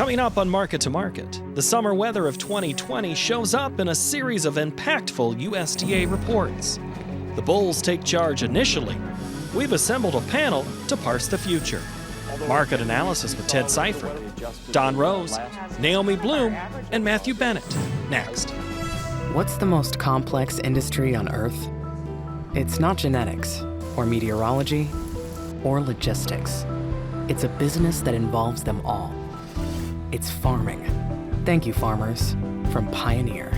Coming up on Market to Market, the summer weather of 2020 shows up in a series of impactful USDA reports. The bulls take charge initially. We've assembled a panel to parse the future. Market analysis with Ted Seifried, Don Roose, Naomi Blohm, and Matthew Bennett. Next. What's the most complex industry on Earth? It's not genetics, or meteorology, or logistics. It's a business that involves them all. It's farming. Thank you, farmers, from Pioneer.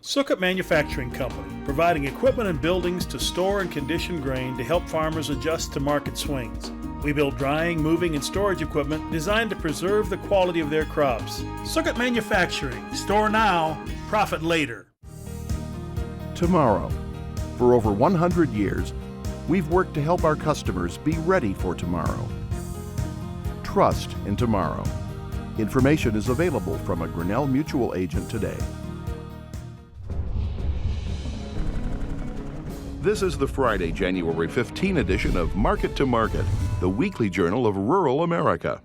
Sukkot Manufacturing Company, providing equipment and buildings to store and condition grain to help farmers adjust to market swings. We build drying, moving, and storage equipment designed to preserve the quality of their crops. Sukkot Manufacturing, store now, profit later. Tomorrow. For over 100 years, we've worked to help our customers be ready for tomorrow. Trust in tomorrow. Information is available from a Grinnell Mutual agent today. This is the Friday, January 15 edition of Market to Market, the weekly journal of rural America.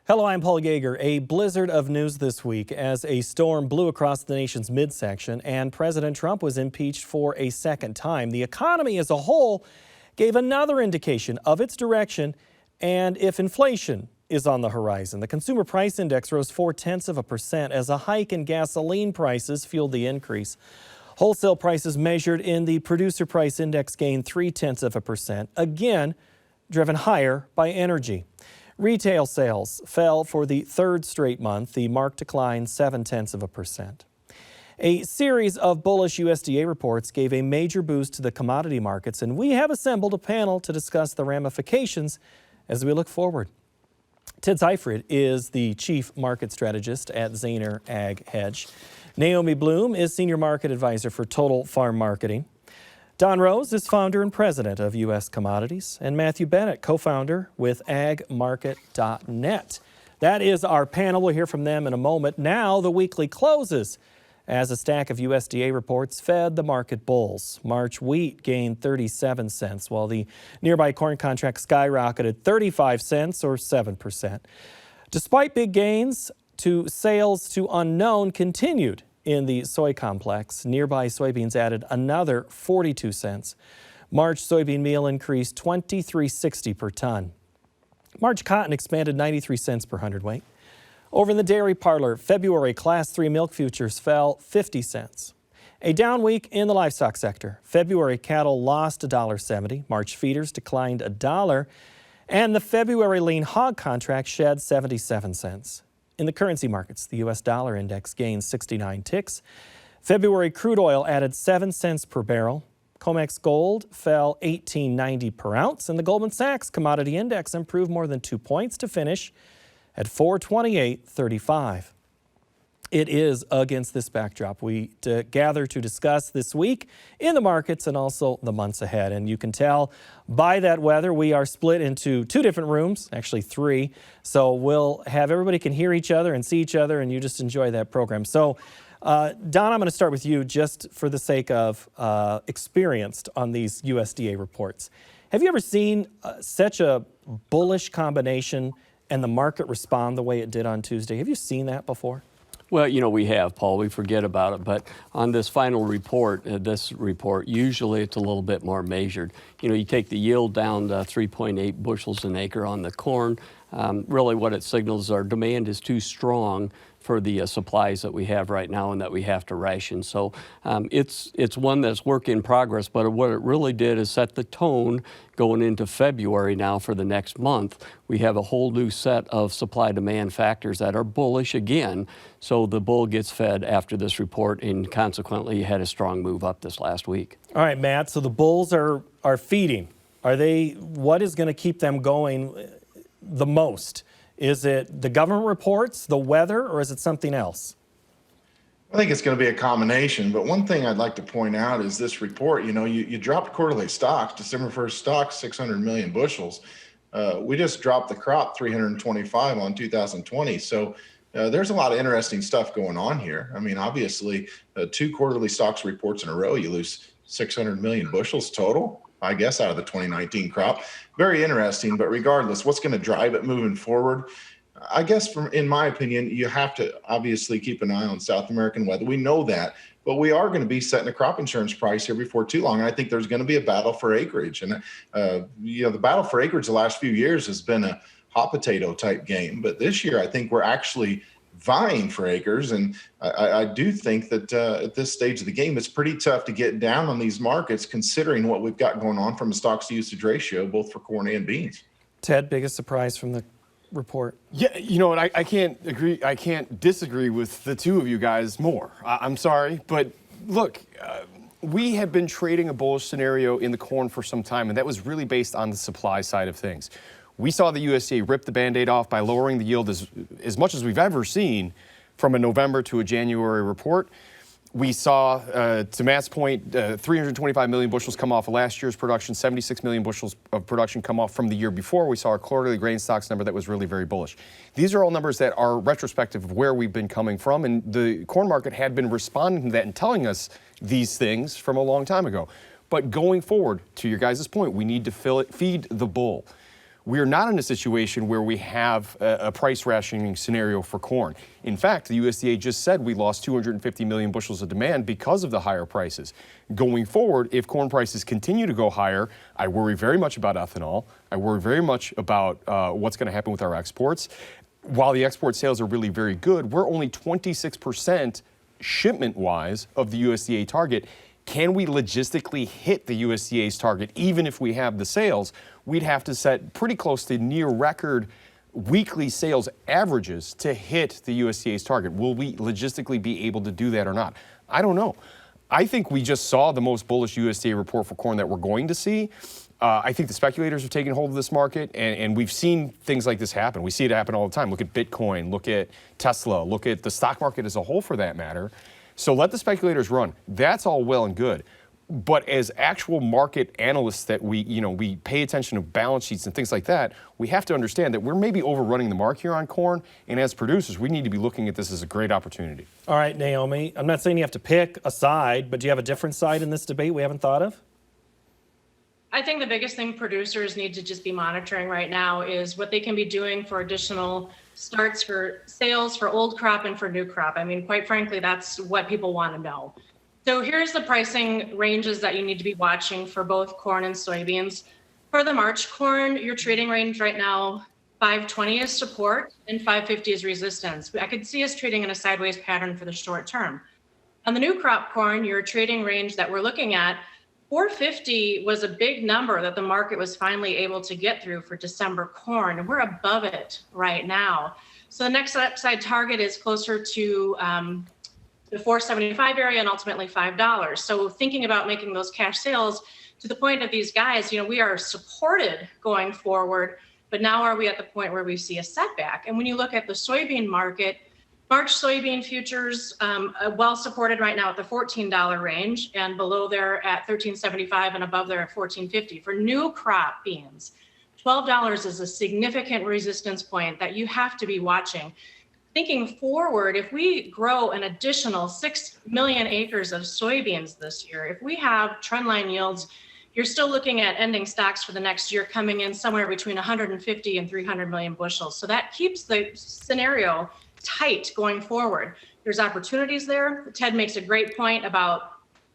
Hello, I'm Paul Yeager. A blizzard of news this week as a storm blew across the nation's midsection and President Trump was impeached for a second time. The economy as a whole gave another indication of its direction and if inflation is on the horizon. The Consumer Price Index rose 0.4% as a hike in gasoline prices fueled the increase. Wholesale prices measured in the Producer Price Index gained 0.3%, again driven higher by energy. Retail sales fell for the third straight month. The mark declined 0.7%. A series of bullish USDA reports gave a major boost to the commodity markets, and we have assembled a panel to discuss the ramifications as we look forward. Ted Seifried is the Chief Market Strategist at Zaner Ag Hedge. Naomi Blohm is Senior Market Advisor for Total Farm Marketing. Don Roose is founder and president of U.S. Commodities. And Matthew Bennett, co-founder with agmarket.net. That is our panel. We'll hear from them in a moment. Now the weekly closes as a stack of USDA reports fed the market bulls. March wheat gained 37 cents, while the nearby corn contract skyrocketed 35 cents or 7%. Despite big gains, sales to unknown continued in the soy complex. Nearby soybeans added another 42 cents. March soybean meal increased $23.60 per ton. March cotton expanded 93 cents per hundredweight. Over in the dairy parlor, February Class 3 milk futures fell 50 cents. A down week in the livestock sector. February cattle lost $1.70. March feeders declined $1. And the February lean hog contract shed 77 cents. In the currency markets, the U.S. dollar index gained 69 ticks. February crude oil added 7 cents per barrel. COMEX gold fell $18.90 per ounce, and the Goldman Sachs commodity index improved more than 2 points to finish at 428.35. It is against this backdrop we gather to discuss this week in the markets and also the months ahead. And you can tell by that weather, we are split into two different rooms, actually three. So we'll have everybody can hear each other and see each other, and you just enjoy that program. So Don, I'm going to start with you just for the sake of experienced on these USDA reports. Have you ever seen such a bullish combination and the market respond the way it did on Tuesday? Have you seen that before? Well, you know, we have, Paul. We forget about it. But on this final report, usually it's a little bit more measured. You know, you take the yield down to 3.8 bushels an acre on the corn. Really what it signals our demand is too strong for the supplies that we have right now and that we have to ration. So it's one that's work in progress, but what it really did is set the tone going into February now for the next month. We have a whole new set of supply-demand factors that are bullish again. So the bull gets fed after this report, and consequently had a strong move up this last week. All right, Matt, so the bulls are feeding. What is going to keep them going the most? Is it the government reports, the weather, or is it something else? I think it's going to be a combination, but one thing I'd like to point out is this report, you dropped quarterly stocks, December 1st stocks, 600 million bushels. We just dropped the crop 325 on 2020. So there's a lot of interesting stuff going on here. I mean, obviously, two quarterly stocks reports in a row, you lose 600 million bushels total, I guess, out of the 2019 crop. Very interesting, but regardless, what's going to drive it moving forward? I guess in my opinion, you have to obviously keep an eye on South American weather. We know that, but we are going to be setting a crop insurance price here before too long. And I think there's going to be a battle for acreage. And, the battle for acreage the last few years has been a hot potato type game. But this year, I think we're actually vying for acres. And I do think that at this stage of the game, it's pretty tough to get down on these markets, considering what we've got going on from a stocks to usage ratio, both for corn and beans. Ted, biggest surprise from the report? Yeah, you know what? I can't agree. I can't disagree with the two of you guys more. I'm sorry, but look, we have been trading a bullish scenario in the corn for some time, and that was really based on the supply side of things. We saw the USDA rip the Band-Aid off by lowering the yield as much as we've ever seen from a November to a January report. We saw, to Matt's point, 325 million bushels come off of last year's production, 76 million bushels of production come off from the year before. We saw a quarterly grain stocks number that was really very bullish. These are all numbers that are retrospective of where we've been coming from, and the corn market had been responding to that and telling us these things from a long time ago. But going forward, to your guys' point, we need to feed the bull. We are not in a situation where we have a price rationing scenario for corn. In fact, the USDA just said we lost 250 million bushels of demand because of the higher prices. Going forward, if corn prices continue to go higher, I worry very much about ethanol. I worry very much about what's going to happen with our exports. While the export sales are really very good, we're only 26% shipment-wise of the USDA target. Can we logistically hit the USDA's target even if we have the sales? We'd have to set pretty close to near record weekly sales averages to hit the USDA's target. Will we logistically be able to do that or not? I don't know. I think we just saw the most bullish USDA report for corn that we're going to see. I think the speculators are taking hold of this market, and we've seen things like this happen. We see it happen all the time. Look at Bitcoin, look at Tesla, look at the stock market as a whole for that matter. So let the speculators run. That's all well and good. But as actual market analysts that we pay attention to balance sheets and things like that, we have to understand that we're maybe overrunning the mark here on corn. And as producers, we need to be looking at this as a great opportunity. All right, Naomi, I'm not saying you have to pick a side, but do you have a different side in this debate we haven't thought of? I think the biggest thing producers need to just be monitoring right now is what they can be doing for additional starts for sales for old crop and for new crop. I mean, quite frankly, that's what people want to know. So here's the pricing ranges that you need to be watching for both corn and soybeans. For the March corn, your trading range right now, 520 is support and 550 is resistance. I could see us trading in a sideways pattern for the short term. On the new crop corn, your trading range that we're looking at, 450 was a big number that the market was finally able to get through for December corn, and we're above it right now. So the next upside target is closer to the 475 area and ultimately $5. So thinking about making those cash sales, to the point of these guys, we are supported going forward, but now are we at the point where we see a setback? And when you look at the soybean market, March soybean futures well supported right now at the $14 range, and below there at $13.75 and above there at $14.50. For new crop beans, $12 is a significant resistance point that you have to be watching. Thinking forward, if we grow an additional 6 million acres of soybeans this year, if we have trendline yields, you're still looking at ending stocks for the next year coming in somewhere between 150 and 300 million bushels. So that keeps the scenario tight going forward. There's opportunities there. Ted makes a great point about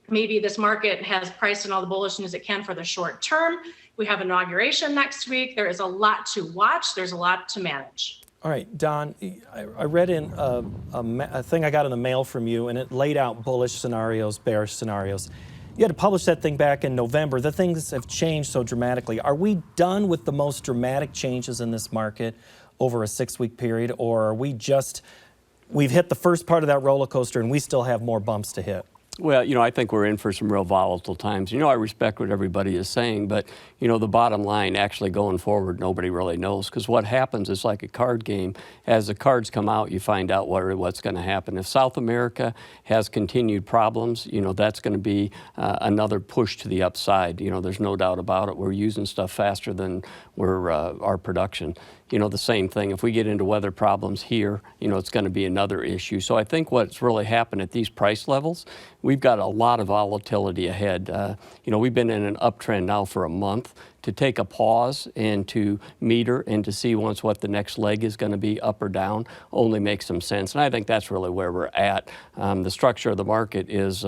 maybe this market has priced in all the bullishness it can for the short term. We have inauguration next week. There is a lot to watch. There's a lot to manage. All right, Don, I read in a thing I got in the mail from you, and it laid out bullish scenarios, bearish scenarios. You had to publish that thing back in November. The things have changed so dramatically. Are we done with the most dramatic changes in this market over a 6-week period, or are we've hit the first part of that roller coaster and we still have more bumps to hit? Well, I think we're in for some real volatile times. I respect what everybody is saying, but, the bottom line, actually going forward, nobody really knows. Because what happens is like a card game. As the cards come out, you find out what's going to happen. If South America has continued problems, that's going to be another push to the upside. There's no doubt about it. We're using stuff faster than our production. the same thing. If we get into weather problems here, it's going to be another issue. So I think what's really happened at these price levels, we've got a lot of volatility ahead. We've been in an uptrend now for a month. To take a pause and to meter and to see once what the next leg is going to be, up or down, only makes some sense. And I think that's really where we're at. The structure of the market is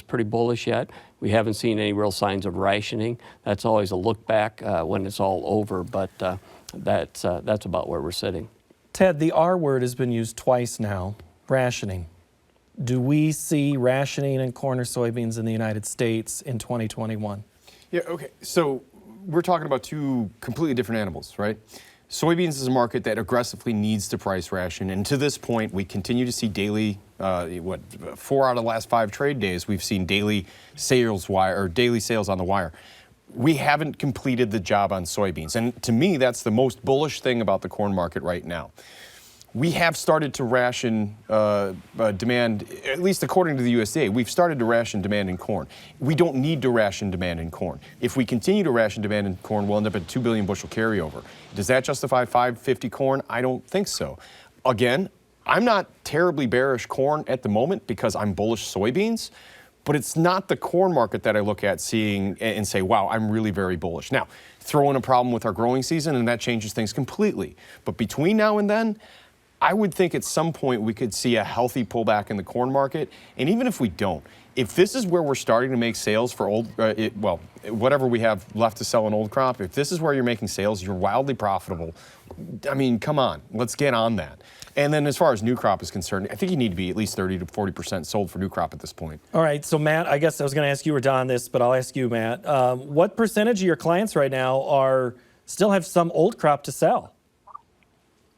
pretty bullish yet. We haven't seen any real signs of rationing. That's always a look back when it's all over, but that's about where we're sitting. Ted, the R word has been used twice now, rationing. Do we see rationing in corn or soybeans in the United States in 2021? Yeah, okay. So we're talking about two completely different animals, right? Soybeans is a market that aggressively needs to price ration, and to this point, we continue to see daily, 4 out of the last 5 trade days, we've seen daily sales on the wire. We haven't completed the job on soybeans, and to me, that's the most bullish thing about the corn market right now. We have started to ration demand, at least according to the USDA, we've started to ration demand in corn. We don't need to ration demand in corn. If we continue to ration demand in corn, we'll end up at 2 billion bushel carryover. Does that justify 550 corn? I don't think so. Again, I'm not terribly bearish corn at the moment because I'm bullish soybeans, but it's not the corn market that I look at seeing and say, wow, I'm really very bullish. Now, throw in a problem with our growing season and that changes things completely. But between now and then, I would think at some point we could see a healthy pullback in the corn market. And even if we don't, if this is where we're starting to make sales for whatever we have left to sell in old crop, if this is where you're making sales, you're wildly profitable. I mean, come on, let's get on that. And then as far as new crop is concerned, I think you need to be at least 30 to 40% sold for new crop at this point. All right, so Matt, I guess I was going to ask you or Don this, but I'll ask you, Matt. What percentage of your clients right now still have some old crop to sell?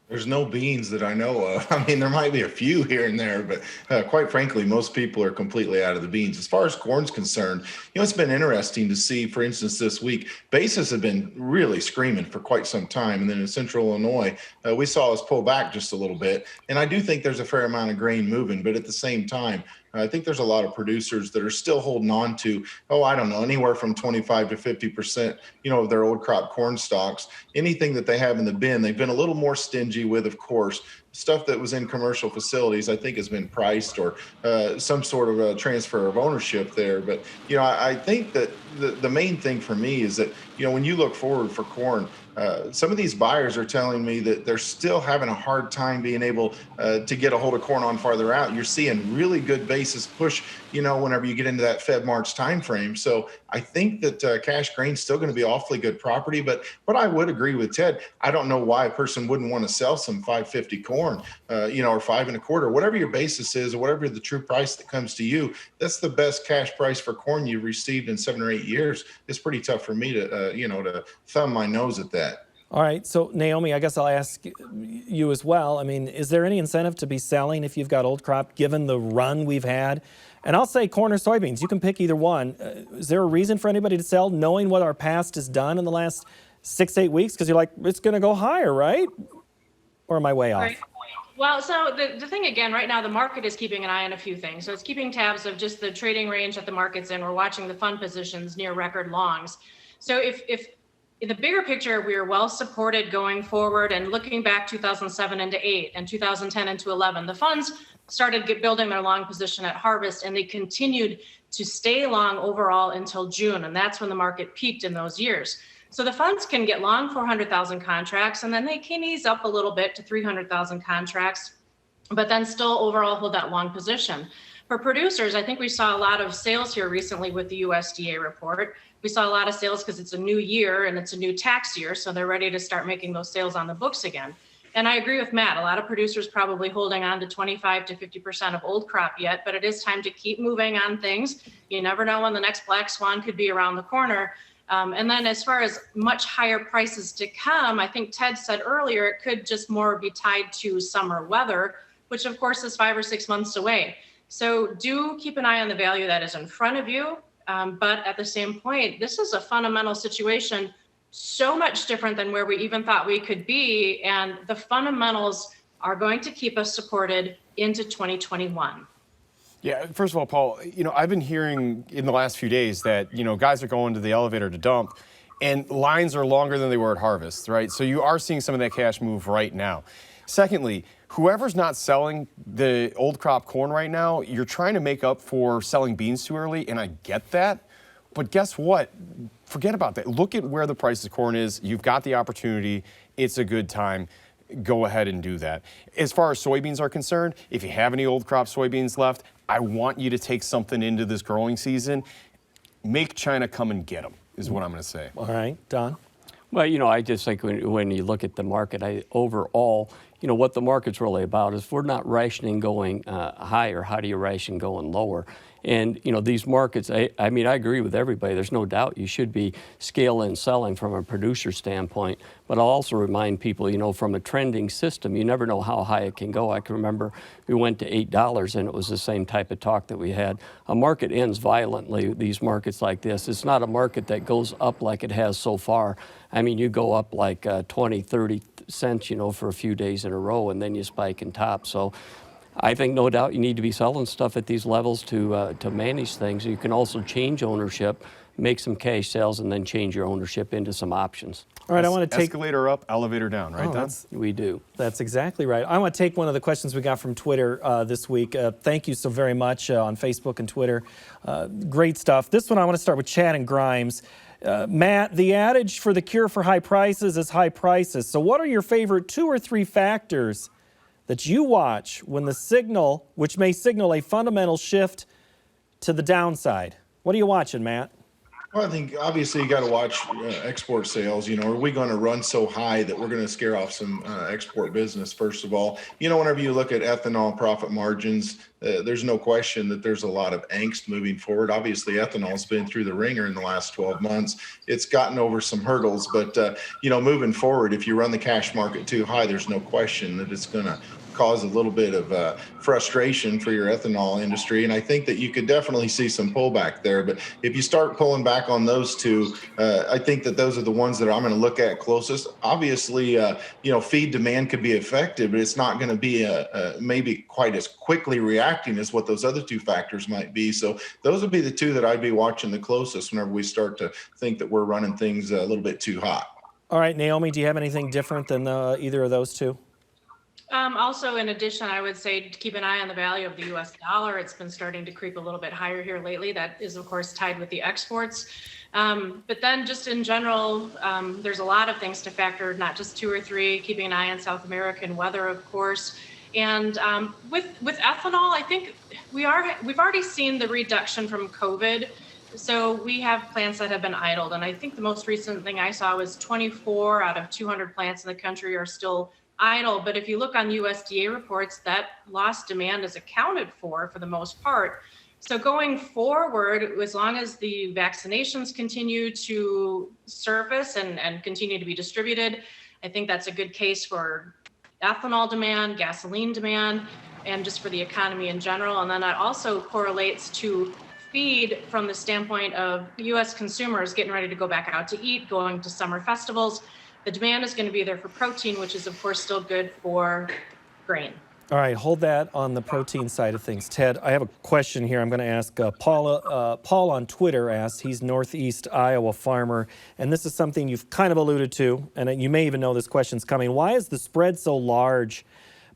There's no beans that I know of. I mean, there might be a few here and there, but quite frankly, most people are completely out of the beans. As far as corn's concerned, it's been interesting to see, for instance, this week, basis have been really screaming for quite some time. And then in central Illinois, we saw us pull back just a little bit. And I do think there's a fair amount of grain moving, but at the same time, I think there's a lot of producers that are still holding on to, I don't know, anywhere from 25 to 50%, of their old crop corn stocks. Anything that they have in the bin, they've been a little more stingy with, of course. Stuff that was in commercial facilities, I think, has been priced or some sort of a transfer of ownership there. But, I think that the main thing for me is that, when you look forward for corn, some of these buyers are telling me that they're still having a hard time being able to get a hold of corn on farther out. You're seeing really good basis push, whenever you get into that Feb-March timeframe. So I think that cash grain's still going to be awfully good property. But I would agree with Ted. I don't know why a person wouldn't want to sell some 550 corn, or 5 1/4, whatever your basis is, or whatever the true price that comes to you. That's the best cash price for corn you've received in 7 or 8 years. It's pretty tough for me to, to thumb my nose at that. All right, so Naomi, I guess I'll ask you as well. I mean, is there any incentive to be selling if you've got old crop, given the run we've had? And I'll say corn or soybeans, you can pick either one. Is there a reason for anybody to sell, knowing what our past has done in the last 6, 8 weeks? Because you're like, it's going to go higher, right? Or am I way off? Right. Well, so the thing again, right now, the market is keeping an eye on a few things. So it's keeping tabs of just the trading range that the market's in. We're watching the fund positions near record longs. So if in the bigger picture, we are well supported going forward, and looking back 2007 into 8 and 2010 into 11, the funds started building their long position at harvest, and they continued to stay long overall until June. And that's when the market peaked in those years. So the funds can get long 400,000 contracts, and then they can ease up a little bit to 300,000 contracts, but then still overall hold that long position. For producers, I think we saw a lot of sales here recently with the USDA report. We saw a lot of sales because it's a new year and it's a new tax year, so they're ready to start making those sales on the books again. And I agree with Matt, a lot of producers probably holding on to 25 to 50% of old crop yet, but it is time to keep moving on things. You never know when the next black swan could be around the corner. And then as far as much higher prices to come, I think Ted said earlier, it could just more be tied to summer weather, which of course is 5 or 6 months away. So do keep an eye on the value that is in front of you. But at the same point, this is a fundamental situation, so much different than where we even thought we could be. And the fundamentals are going to keep us supported into 2021. Yeah, first of all, Paul, I've been hearing in the last few days that, guys are going to the elevator to dump. and lines are longer than they were at harvest, right? So you are seeing some of that cash move right now. Secondly, whoever's not selling the old crop corn right now, you're trying to make up for selling beans too early, and I get that. But guess what? Forget about that. Look at where the price of corn is. You've got the opportunity. It's a good time. Go ahead and do that. As far as soybeans are concerned, if you have any old crop soybeans left, I want you to take something into this growing season. Make China come and get them, is what I'm going to say. All right, Don? Well, I just think when you look at the market, overall, what the market's really about is if we're not rationing going higher, how do you ration going lower? And, these markets, I agree with everybody. There's no doubt you should be scale and selling from a producer standpoint. But I'll also remind people, from a trending system, you never know how high it can go. I can remember we went to $8 and it was the same type of talk that we had. A market ends violently, these markets like this. It's not a market that goes up like it has so far. You go up like 20, 30 cents, for a few days in a row, and then you spike and top. So I think no doubt you need to be selling stuff at these levels to manage things. You can also change ownership, make some cash sales, and then change your ownership into some options. All right, I want to take escalator up, elevator down, right, Don? We do. That's exactly right. I want to take one of the questions we got from Twitter this week. Thank you so very much on Facebook and Twitter. Great stuff. This one I want to start with Chad and Grimes. Matt, the adage for the cure for high prices is high prices. So what are your favorite 2 or 3 factors that you watch when which may signal a fundamental shift to the downside? What are you watching, Matt? Well, I think obviously you got to watch export sales. Are we going to run so high that we're going to scare off some export business, first of all? Whenever you look at ethanol profit margins, there's no question that there's a lot of angst moving forward. Obviously, ethanol's been through the ringer in the last 12 months. It's gotten over some hurdles, but, moving forward, if you run the cash market too high, there's no question that it's going to cause a little bit of frustration for your ethanol industry. And I think that you could definitely see some pullback there. But if you start pulling back on those two, I think that those are the ones that I'm going to look at closest. Obviously, feed demand could be affected, but it's not going to be maybe quite as quickly reacting as what those other 2 factors might be. So those would be the 2 that I'd be watching the closest whenever we start to think that we're running things a little bit too hot. All right, Naomi, do you have anything different than either of those 2? Also, in addition, I would say to keep an eye on the value of the U.S. dollar. It's been starting to creep a little bit higher here lately. That is, of course, tied with the exports. But then just in general, there's a lot of things to factor, not just 2 or 3, keeping an eye on South American weather, of course. And with ethanol, I think we've already seen the reduction from COVID. So we have plants that have been idled. And I think the most recent thing I saw was 24 out of 200 plants in the country are still idle. But if you look on USDA reports, that lost demand is accounted for the most part. So going forward, as long as the vaccinations continue to surface and continue to be distributed, I think that's a good case for ethanol demand, gasoline demand, and just for the economy in general. And then that also correlates to feed from the standpoint of U.S. consumers getting ready to go back out to eat, going to summer festivals. The demand is going to be there for protein, which is, of course, still good for grain. All right, hold that on the protein side of things. Ted, I have a question here. I'm going to ask Paul on Twitter asks, he's Northeast Iowa farmer, and this is something you've kind of alluded to, and you may even know this question's coming. Why is the spread so large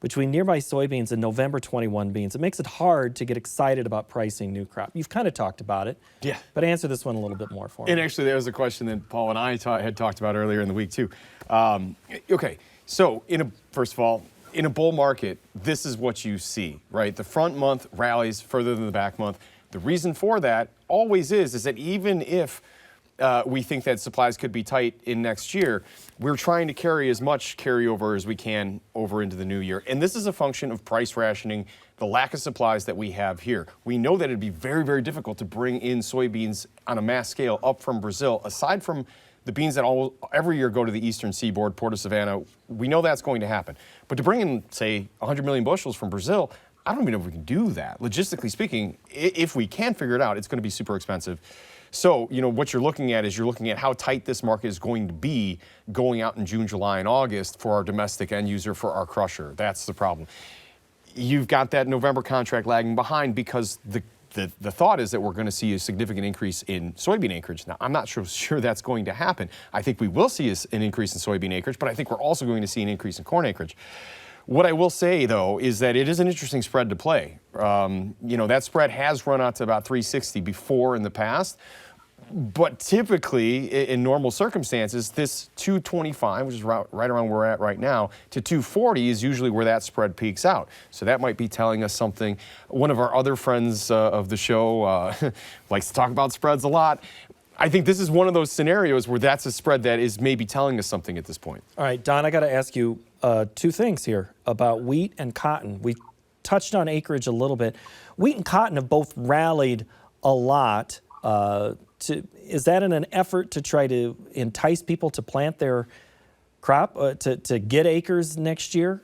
between nearby soybeans and November 21 beans? It makes it hard to get excited about pricing new crop. You've kind of talked about it. Yeah. But answer this one a little bit more for me. And actually, there was a question that Paul and I had talked about earlier in the week, too. Okay, so first of all, in a bull market, this is what you see, right? The front month rallies further than the back month. The reason for that always is that even if we think that supplies could be tight in next year, we're trying to carry as much carryover as we can over into the new year. And this is a function of price rationing, the lack of supplies that we have here. We know that it'd be very, very difficult to bring in soybeans on a mass scale up from Brazil, aside from the beans that every year go to the eastern seaboard, Port of Savannah. We know that's going to happen. But to bring in, say, 100 million bushels from Brazil, I don't even know if we can do that. Logistically speaking, if we can figure it out, it's going to be super expensive. So, what you're looking at is how tight this market is going to be going out in June, July, and August for our domestic end user, for our crusher. That's the problem. You've got that November contract lagging behind because the the thought is that we're going to see a significant increase in soybean acreage. Now, I'm not sure that's going to happen. I think we will see an increase in soybean acreage, but I think we're also going to see an increase in corn acreage. What I will say, though, is that it is an interesting spread to play. That spread has run out to about 360 before in the past. But typically, in normal circumstances, this 225, which is right around where we're at right now, to 240 is usually where that spread peaks out. So that might be telling us something. One of our other friends of the show likes to talk about spreads a lot. I think this is one of those scenarios where that's a spread that is maybe telling us something at this point. All right, Don, I got to ask you two things here about wheat and cotton. We touched on acreage a little bit. Wheat and cotton have both rallied a lot. Is that in an effort to try to entice people to plant their crop, to get acres next year?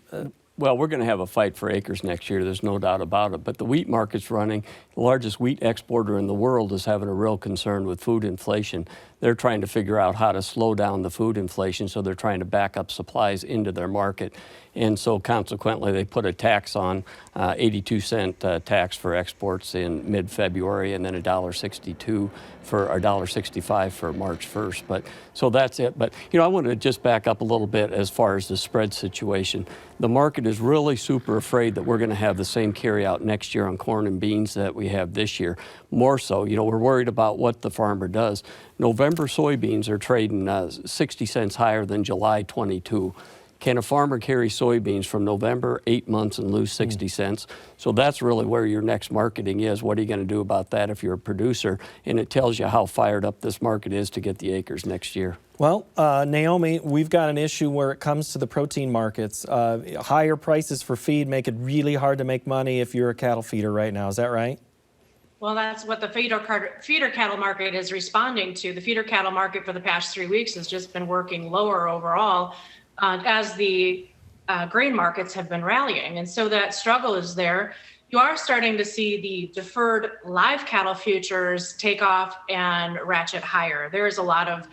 Well, we're going to have a fight for acres next year. There's no doubt about it. But the wheat market's running. The largest wheat exporter in the world is having a real concern with food inflation. They're trying to figure out how to slow down the food inflation, so they're trying to back up supplies into their market. And so consequently, they put a tax on, 82-cent tax for exports in mid-February, and then $1.62 for $1.65 for March 1st. But so that's it. But I want to just back up a little bit as far as the spread situation. The market is really super afraid that we're going to have the same carryout next year on corn and beans that we have this year. More so, we're worried about what the farmer does. November soybeans are trading 60 cents higher than July 22. Can a farmer carry soybeans from November 8 months and lose 60 cents? So that's really where your next marketing is. What are you going to do about that if you're a producer? And it tells you how fired up this market is to get the acres next year. Well, Naomi, we've got an issue where it comes to the protein markets. Higher prices for feed make it really hard to make money if you're a cattle feeder right now. Is that right? Well, that's what the feeder cattle market is responding to. The feeder cattle market for the past 3 weeks has just been working lower overall as the grain markets have been rallying. And so that struggle is there. You are starting to see the deferred live cattle futures take off and ratchet higher. There's a lot of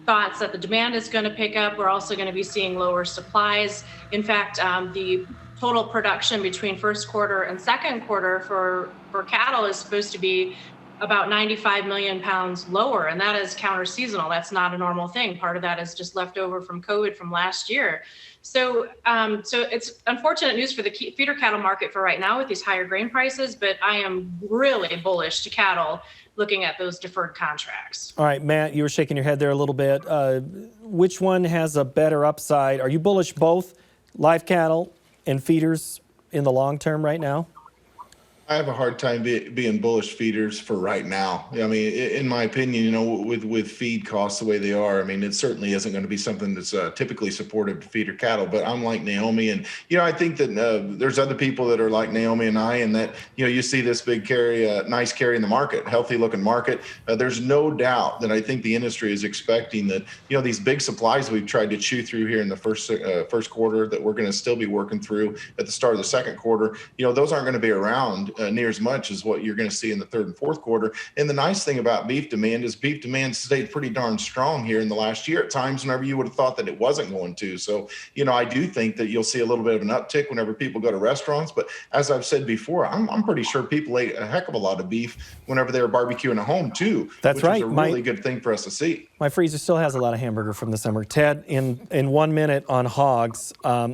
thoughts that the demand is going to pick up. We're also going to be seeing lower supplies. In fact, the total production between first quarter and second quarter for cattle is supposed to be about 95 million pounds lower, and that is counter-seasonal. That's not a normal thing. Part of that is just left over from COVID from last year. So it's unfortunate news for the feeder cattle market for right now with these higher grain prices, but I am really bullish to cattle looking at those deferred contracts. All right, Matt, you were shaking your head there a little bit. Which one has a better upside? Are you bullish both live cattle and feeders in the long term right now? I have a hard time being bullish feeders for right now. I mean, in my opinion, with feed costs the way they are, I mean, it certainly isn't going to be something that's typically supportive to feeder cattle. But I'm like Naomi, and I think that there's other people that are like Naomi and I, and that you see this big carry, nice carry in the market, healthy looking market. There's no doubt that I think the industry is expecting that these big supplies we've tried to chew through here in the first quarter that we're going to still be working through at the start of the second quarter. Those aren't going to be around near as much as what you're going to see in the third and fourth quarter. And the nice thing about beef demand is beef demand stayed pretty darn strong here in the last year at times whenever you would have thought that it wasn't going to. So, I do think that you'll see a little bit of an uptick whenever people go to restaurants. But as I've said before, I'm pretty sure people ate a heck of a lot of beef whenever they were barbecuing at home too. That's right. Which is a really good thing for us to see. My freezer still has a lot of hamburger from the summer. Ted, in 1 minute on hogs,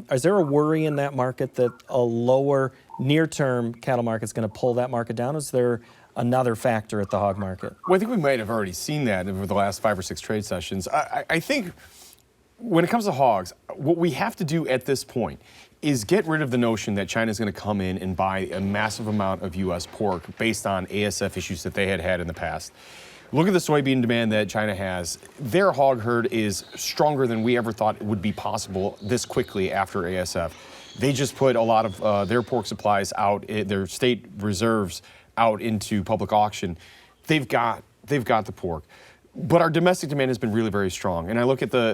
is there a worry in that market that a lower near-term cattle market is going to pull that market down? Is there another factor at the hog market? Well, I think we might have already seen that over the last 5 or 6 trade sessions. I think when it comes to hogs, what we have to do at this point is get rid of the notion that China's going to come in and buy a massive amount of U.S. pork based on ASF issues that they had in the past. Look at the soybean demand that China has. Their hog herd is stronger than we ever thought would be possible this quickly after ASF. They just put a lot of their pork supplies out, their state reserves out into public auction. They've got the pork. But our domestic demand has been really very strong. And I look at the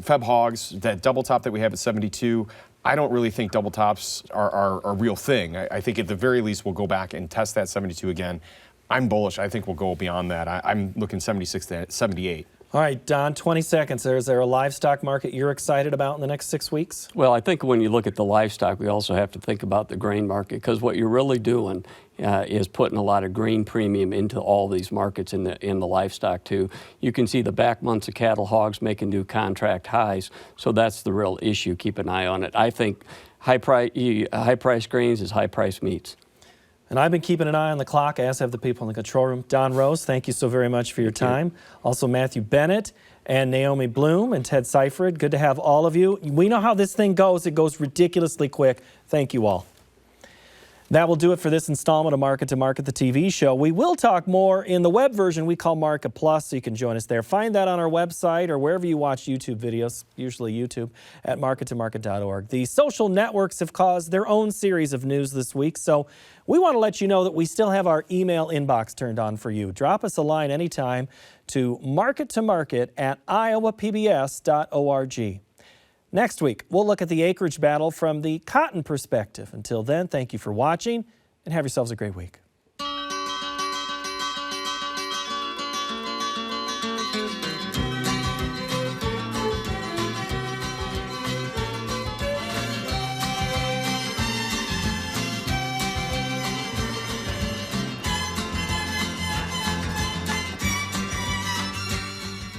Feb hogs, that double top that we have at 72. I don't really think double tops are a real thing. I think at the very least we'll go back and test that 72 again. I'm bullish. I think we'll go beyond that. I'm looking 76 to 78. All right, Don, 20 seconds. Is there a livestock market you're excited about in the next 6 weeks? Well, I think when you look at the livestock, we also have to think about the grain market, because what you're really doing is putting a lot of grain premium into all these markets in the livestock too. You can see the back months of cattle, hogs making new contract highs, so that's the real issue. Keep an eye on it. I think high price grains is high price meats. And I've been keeping an eye on the clock, as have the people in the control room. Don Roose, thank you so very much for your time. Also, Matthew Bennett and Naomi Blohm and Ted Seifried. Good to have all of you. We know how this thing goes. It goes ridiculously quick. Thank you all. That will do it for this installment of Market to Market, the TV show. We will talk more in the web version we call Market Plus, so you can join us there. Find that on our website or wherever you watch YouTube videos, usually YouTube, at markettomarket.org. The social networks have caused their own series of news this week, so we want to let you know that we still have our email inbox turned on for you. Drop us a line anytime to markettomarket@iowapbs.org. Next week, we'll look at the acreage battle from the cotton perspective. Until then, thank you for watching and have yourselves a great week.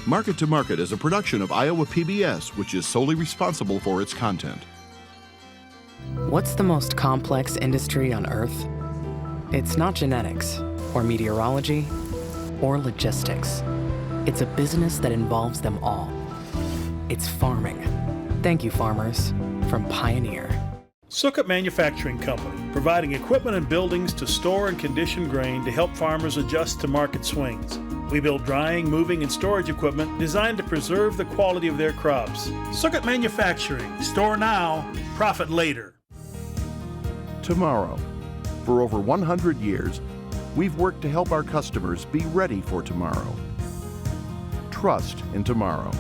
Market to Market is a production of Iowa PBS, which is solely responsible for its content. What's the most complex industry on Earth? It's not genetics, or meteorology, or logistics. It's a business that involves them all. It's farming. Thank you, farmers, from Pioneer. Sukkot Manufacturing Company, providing equipment and buildings to store and condition grain to help farmers adjust to market swings. We build drying, moving, and storage equipment designed to preserve the quality of their crops. Sukkot Manufacturing. Store now, profit later. Tomorrow. For over 100 years, we've worked to help our customers be ready for tomorrow. Trust in tomorrow.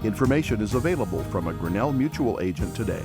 Information is available from a Grinnell Mutual agent today.